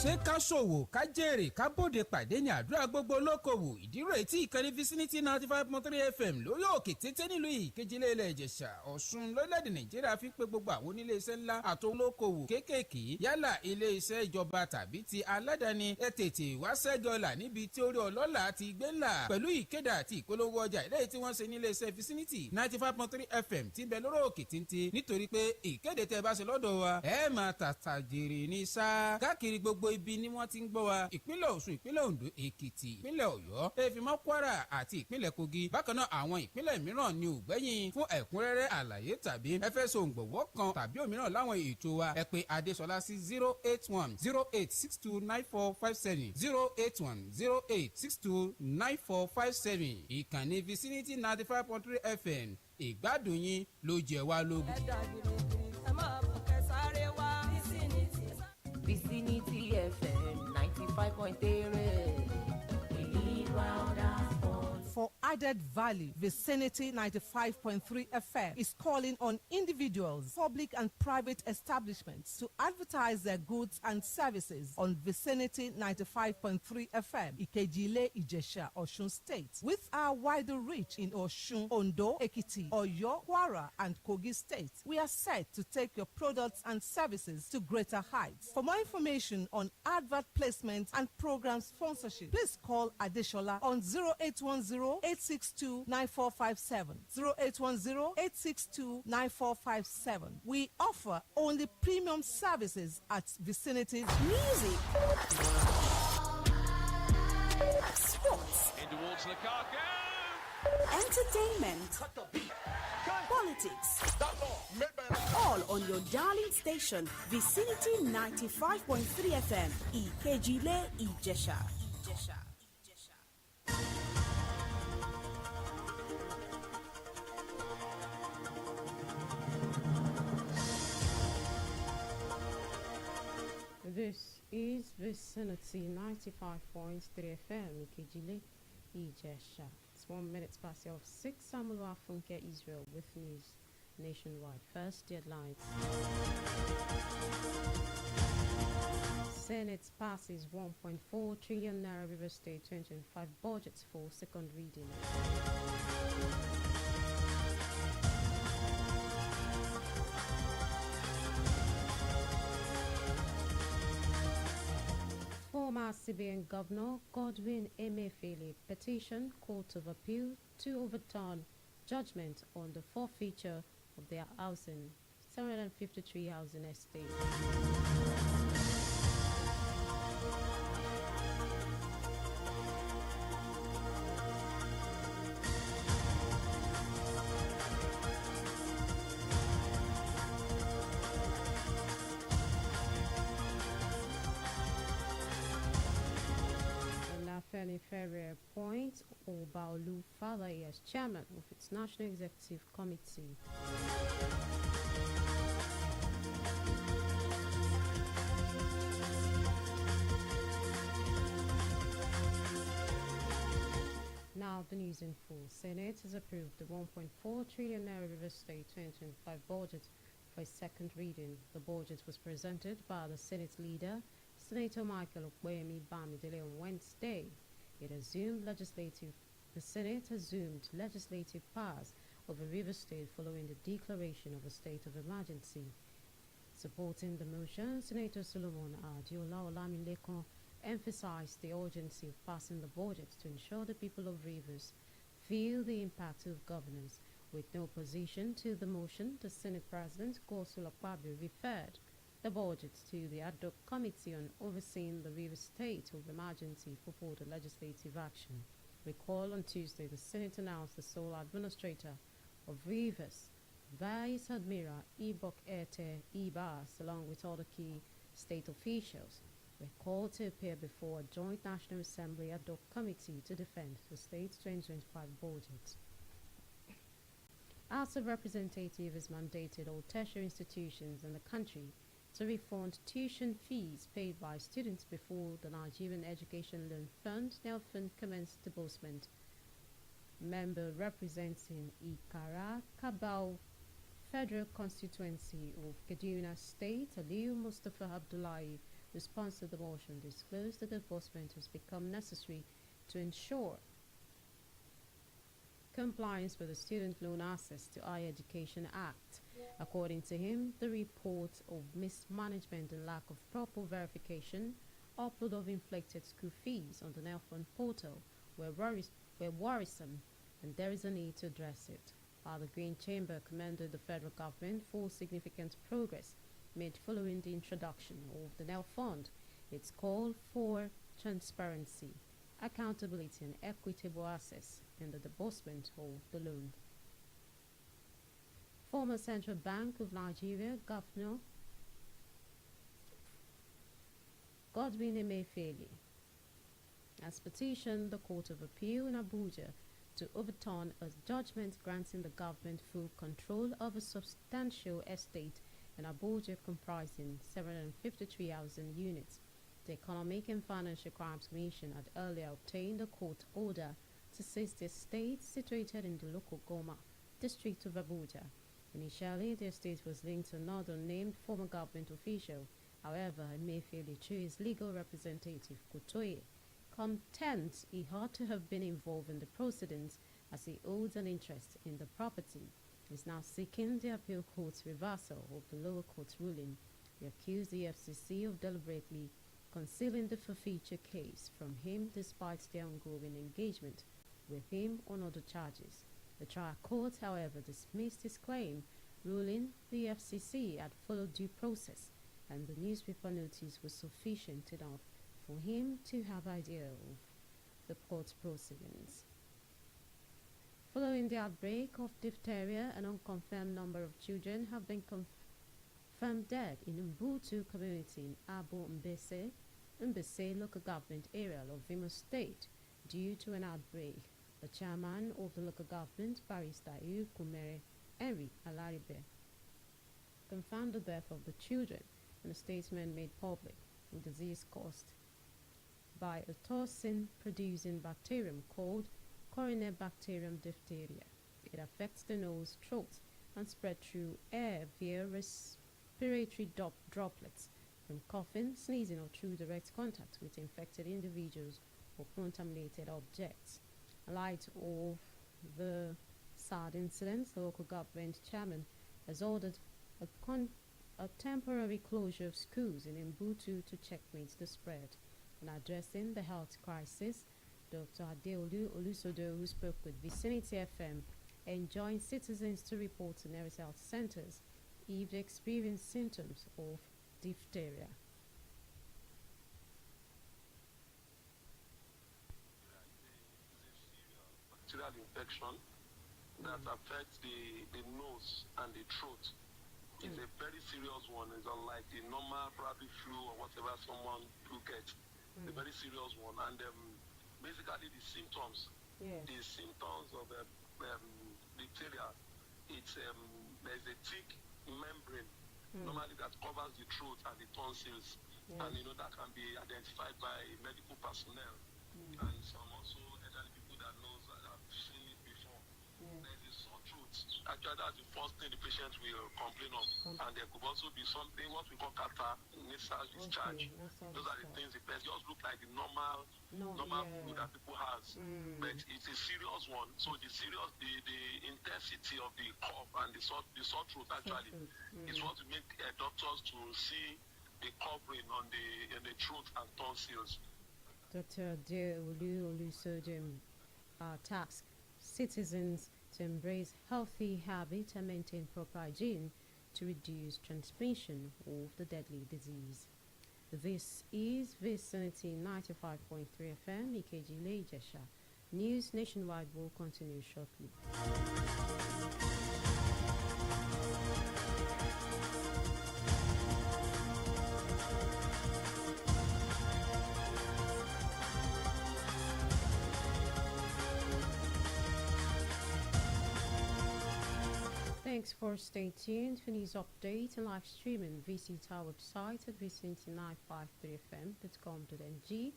ṣé ká ṣòwò ká jèrè ká bòde pàdé ní àdúrà gbogbo olókòwò ìdírò etí ìkànnì Vicinity 95.3 FM lórí òkè tété nílùú Ìkejìlé ilẹ̀ Ìjẹ̀ṣà Ọ̀ṣun lórílẹ̀‐èdè Nàìjíríà fi pé gbogbo àwọn oníléeṣẹ́ ńlá àtolókòwò kéékèèké yálà iléeṣẹ́ ìjọba tàbí ti aládàáni ẹ tètè wá ṣẹ́jọ́là níbi tí orí ọlọ́lá ti gbé ńlá pẹ̀lú ìkéde àti ìpolówó ọjà eléyìí tí wọ́n ṣe níléeṣẹ́ Vicinity 95.3 FM tí ń bẹ lórí òkè téńté nítorí pé ìkéde tẹ́ bá ṣe lọ́dọ̀ wa ẹ máa tàtà jèrè ní sáà káàkiri gbogbo ibi ni wọ́n ti ń gbọ́ wa ìpínlẹ̀ Ọ̀ṣun ìpínlẹ̀ Oǹdó Èkìtì ìpínlẹ̀ Ọ̀yọ́ èfìmọ́ Kwara àti ìpínlẹ̀ Kogi bákan náà àwọn ìpínlẹ̀ mìíràn ni ò gbẹ́yìn fún ẹ̀kúnrẹ́rẹ́ àlàyé tàbí ẹ fẹ́ so òǹgbọ̀wọ́ kan tàbí òmíràn láwọn ètò wa ẹ pè Adéṣọlá sí 08108629457 08108629457 ìkànnì Vicinity 95.3 FM ìgbádùn yín ló jẹ wá lógún. Vicinity FM 95.3. We live wild as sports. For added value, Vicinity 95.3 FM is calling on individuals, public and private establishments to advertise their goods and services on Vicinity 95.3 FM, Ìkejìlé Ìjẹ̀ṣà, Ọ̀ṣun State. With our wider reach in Ọ̀ṣun, Ondo, Èkìtì, Ọ̀yọ́, Kwara, and Kogi State, we are set to take your products and services to greater heights. For more information on advert placement and program sponsorship, please call Adeshola on 0810-862-9457. 0810-862-9457. We offer only premium services at Vicinities. Music, sports, towards Lukaku, entertainment, politics, all on your darling station, Vicinity 95.3 FM, Ìkejìlé Ìjẹ̀ṣà. This is Vicinity 95.3 FM, Ìkejìlé Ìjẹ̀ṣà. It's 1 minute past 6. Samuel Afunke Israel with news nationwide. First headlines. Senate passes 1.4 trillion naira River State 2025 budget for second reading. Former CBN Governor Godwin Emefiele petitioned Court of Appeal to overturn judgment on the forfeiture of their housing, 753 housing estate. Ferry appoints Obaolu Falaye as chairman of its National Executive Committee. Now the news in full. Senate has approved the 1.4 trillion naira River State 2025 budget for a second reading. The budget was presented by the Senate leader, Senator Michael Okpeyemi Bamidele, on Wednesday. The Senate assumed legislative powers over River State following the declaration of a state of emergency. Supporting the motion, Senator Solomon Adiola Olamilekon emphasized the urgency of passing the budget to ensure the people of Rivers feel the impact of governance. With no opposition to the motion, the Senate President Godswill Akpabio referred the budget to the ad hoc committee on overseeing the River State of emergency for further legislative action. Recall on Tuesday, the Senate announced the sole administrator of Rivers, Vice Admiral Ibok Ete Ibas, along with other key state officials, were called to appear before a joint National Assembly ad hoc committee to defend the state's 2025 budget. House of Representatives has mandated all tertiary institutions in the country to refund tuition fees paid by students before the Nigerian Education Loan Fund, NELFund, commenced disbursement. Member representing Ikara Kabau Federal Constituency of Kaduna State, Aliyu Mustafa Abdullahi, response to the motion disclosed that the enforcement has become necessary to ensure compliance with the Student Loan Access to Higher Education Act. According to him, the report of mismanagement and lack of proper verification, upload of inflected school fees on the Nelfund portal were worrisome, and there is a need to address it. While the Green Chamber commended the federal government for significant progress made following the introduction of the Nelfund, it's called for transparency, accountability and equitable access in the disbursement of the loan. Former Central Bank of Nigeria Governor Godwin Emefiele has petitioned the Court of Appeal in Abuja to overturn a judgment granting the government full control of a substantial estate in Abuja comprising 753,000 units. The Economic and Financial Crimes Commission had earlier obtained a court order to seize the estate situated in the local Goma district of Abuja. Initially, the estate was linked to another named former government official. However, Emefiele, through his legal representative, Kutoye, contends he ought to have been involved in the proceedings as he owes an interest in the property. He is now seeking the appeal court's reversal of the lower court's ruling. He accused the FCC of deliberately concealing the forfeiture case from him despite their ongoing engagement with him on other charges. The trial court, however, dismissed his claim, ruling the FCC had followed due process and the newspaper notice was sufficient enough for him to have idea of the court proceedings. Following the outbreak of diphtheria, an unconfirmed number of children have been confirmed dead in Mbutu community in Abo Mbese local government area of Imo State due to an outbreak. The chairman of the local government, Barrister Iu Kumere Henry Alaribe, confirmed the death of the children in a statement made public. A disease caused by a toxin-producing bacterium called Corynebacterium diphtheria. It affects the nose, throat, and spread through air via respiratory droplets from coughing, sneezing, or through direct contact with infected individuals or contaminated objects. In light of the sad incident, the local government chairman has ordered a temporary closure of schools in Mbutu to checkmate the spread. In addressing the health crisis, Dr. Adeolu Olusodo, who spoke with Vicinity FM, enjoined citizens to report to nearest health centers if they experience symptoms of diphtheria. Bacterial infection that affects the nose and the throat. It's a very serious one. It's unlike the normal probably flu or whatever someone will get. It's a very serious one. And basically the symptoms of diphtheria, it's there's a thick membrane normally that covers the throat and the tonsils. And that can be identified by medical personnel and some also elderly people that knows that have seen it before. There's a sore throat. Actually, that's the first thing the patient will complain of. And there could also be something what we call catarrh, nasal discharge. Those are the things the patient just look like the normal flu that people has. But it's a serious one. So the intensity of the cough and the sore throat actually is what will make doctors to see the covering on the throat and tonsils. Dr. Adeolu Olusodo tasked citizens to embrace healthy habits and maintain proper hygiene to reduce transmission of the deadly disease. This is Vicinity 95.3 FM, EKG Lejesha. News nationwide will continue shortly. Thanks for staying tuned for news update and live streaming. Visit our website at vicinity953fm.com.ng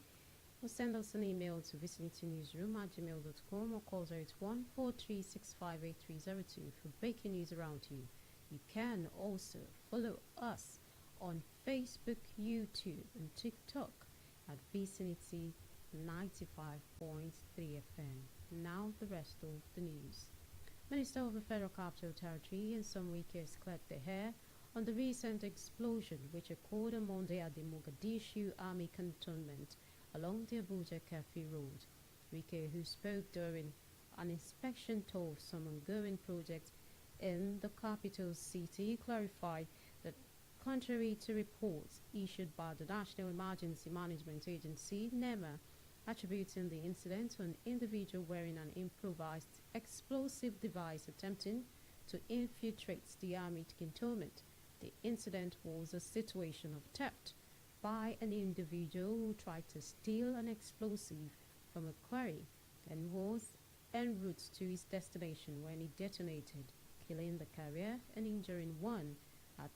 or send us an email to vicinitynewsroom@gmail.com or call 081-4365-8302 for breaking news around you. You can also follow us on Facebook, YouTube, and TikTok at Vicinity 95.3 FM. Now the rest of the news. Minister of the Federal Capital Territory and some Wikis cleared the air on the recent explosion which occurred on Monday at the Mogadishu Army Cantonment along the Abuja-Kefi Road. Wike, who spoke during an inspection tour of some ongoing projects in the capital city, clarified that contrary to reports issued by the National Emergency Management Agency, NEMA, attributing the incident to an individual wearing an improvised explosive device attempting to infiltrate the army cantonment, the incident was a situation of theft by an individual who tried to steal an explosive from a quarry and was en route to his destination when it detonated, killing the carrier and injuring one at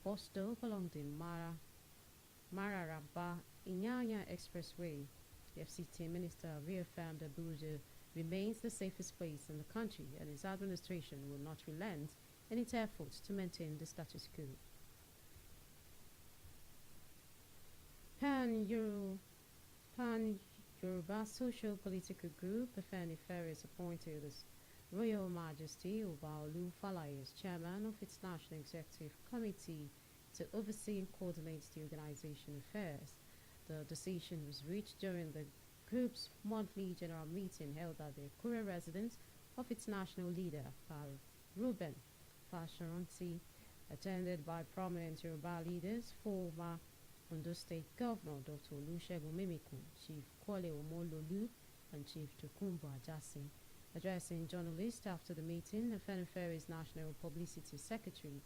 bus stop along the Mararaba Inyanya Expressway. The FCT minister reaffirmed that Abuja remains the safest place in the country and his administration will not relent in its efforts to maintain the status quo. Pan-Yoruba Social Political Group, Afenifere, is appointed as Royal Majesty Obaolu Falaye as chairman of its National Executive Committee to oversee and coordinate the organization affairs. The decision was reached during the group's monthly general meeting held at the Akure residence of its national leader, Ruben Fashoranti, attended by prominent Yoruba leaders, former Ondo State Governor Dr. Olusegun Mimikun, Chief Kwale Omololu, and Chief Tokunbo Ajasi. Addressing journalists after the meeting, Afenifere's National Publicity Secretary,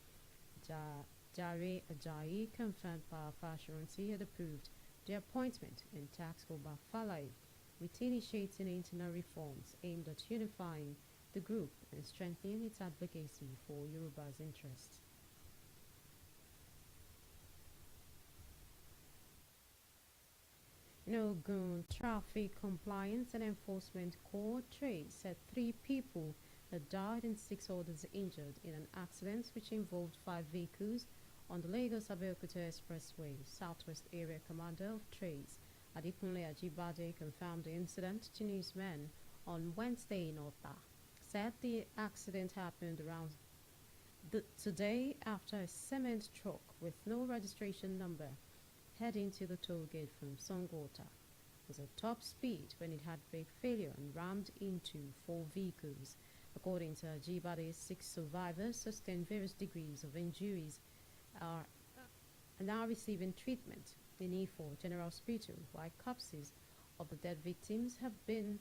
Jare Ajayi, confirmed Fashoranti had approved the appointment and tasked Oba Falaye with initiating internal reforms aimed at unifying the group and strengthening its advocacy for Yoruba's interests. In Ogun, Traffic Compliance and Enforcement Corps trades said 3 people had died and 6 others injured in an accident which involved 5 vehicles on the Lagos-Abeokuta Expressway. Southwest Area Commander of Trades, Adikunle Ajibade, confirmed the incident to newsmen on Wednesday in Ota. Said the accident happened around today after a cement truck with no registration number heading to the toll gate from Songota was at top speed when it had brake failure and rammed into 4 vehicles. According to Ajibade, 6 survivors sustained various degrees of injuries are now receiving treatment in Ifo General Hospital, while corpses of the dead victims have been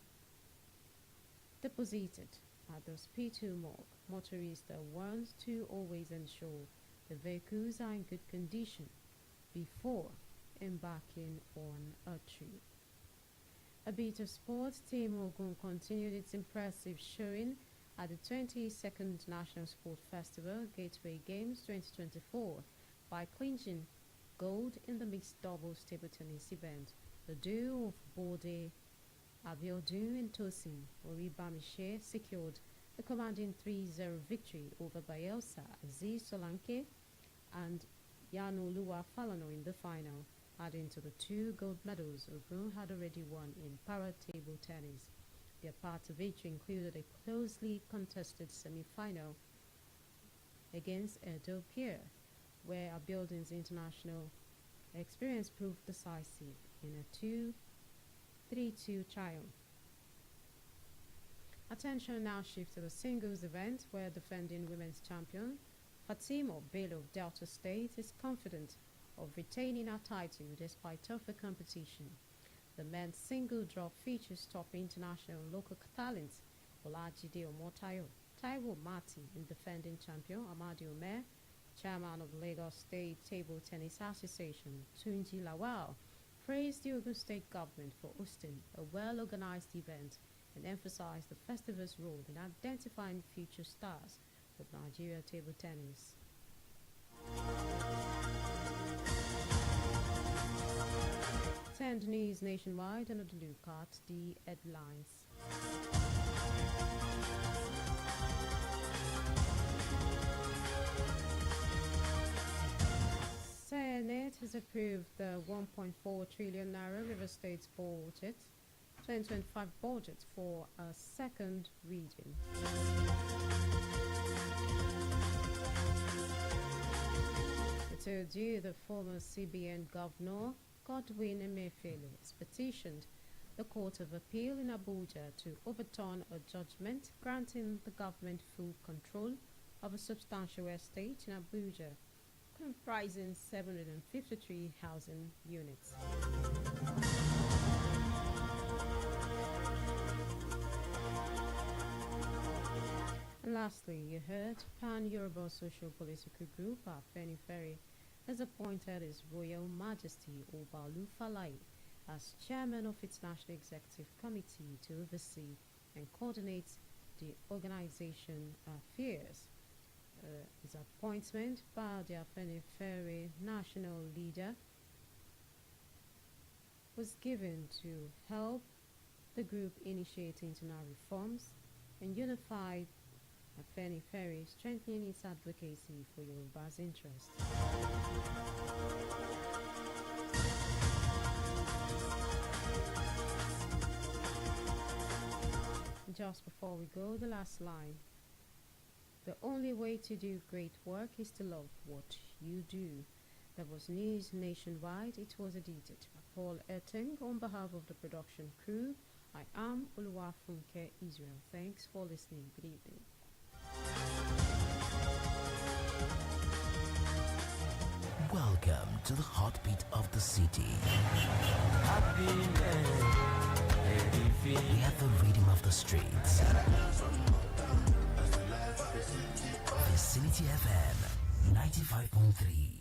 deposited at the hospital morgue. Motorists are warned to always ensure the vehicles are in good condition before embarking on a trip. A bit of sports. Team Ogun continued its impressive showing at the 22nd National Sport Festival Gateway Games 2024 by clinching gold in the mixed doubles table tennis event. The duo of Bode Abiodun and Tosin Oribamishe secured a commanding 3-0 victory over Bayelsa Aziz Solanke and Yanoluwa Falano in the final. Adding to the 2 gold medals Ogun had already won in para table tennis. Their parts of it included a closely contested semi-final against Edo Pier, where Abiodun's international experience proved decisive in a 2-3-2 triumph. Attention now shifts to the singles event, where defending women's champion Fatimo Bello of Delta State is confident of retaining her title despite tougher competition. The men's single draw features top international and local talents Olajide Omotayo, Taiwo Mati, and defending champion Amadi Omer. Chairman of the Lagos State Table Tennis Association, Tunji Lawal, praised the Ogun State government for hosting a well-organized event and emphasized the festival's role in identifying future stars of Nigeria table tennis. Send news nationwide and a look at the headlines. has approved the 1.4 trillion naira River State budget, 2025 budget for a second reading. I told you the former CBN governor, Godwin Emefiele, has petitioned the Court of Appeal in Abuja to overturn a judgment granting the government full control of a substantial estate in Abuja comprising 753 housing units. And lastly, you heard Pan-Yoruba Social Political Group, Afenifere, has appointed His Royal Majesty Obalu Falai as chairman of its National Executive Committee to oversee and coordinate the organization affairs. His appointment by the Afenifere national leader was given to help the group initiate internal reforms and unify Afenifere, strengthening its advocacy for Yoruba's interests. Just before we go, the last line. The only way to do great work is to love what you do. That was news nationwide. It was edited by Paul Erting on behalf of the production crew. I am Oluwafunke Israel. Thanks for listening. Good evening. Welcome to the heartbeat of the city. We have the rhythm of the streets. Vicinity FM 95.3.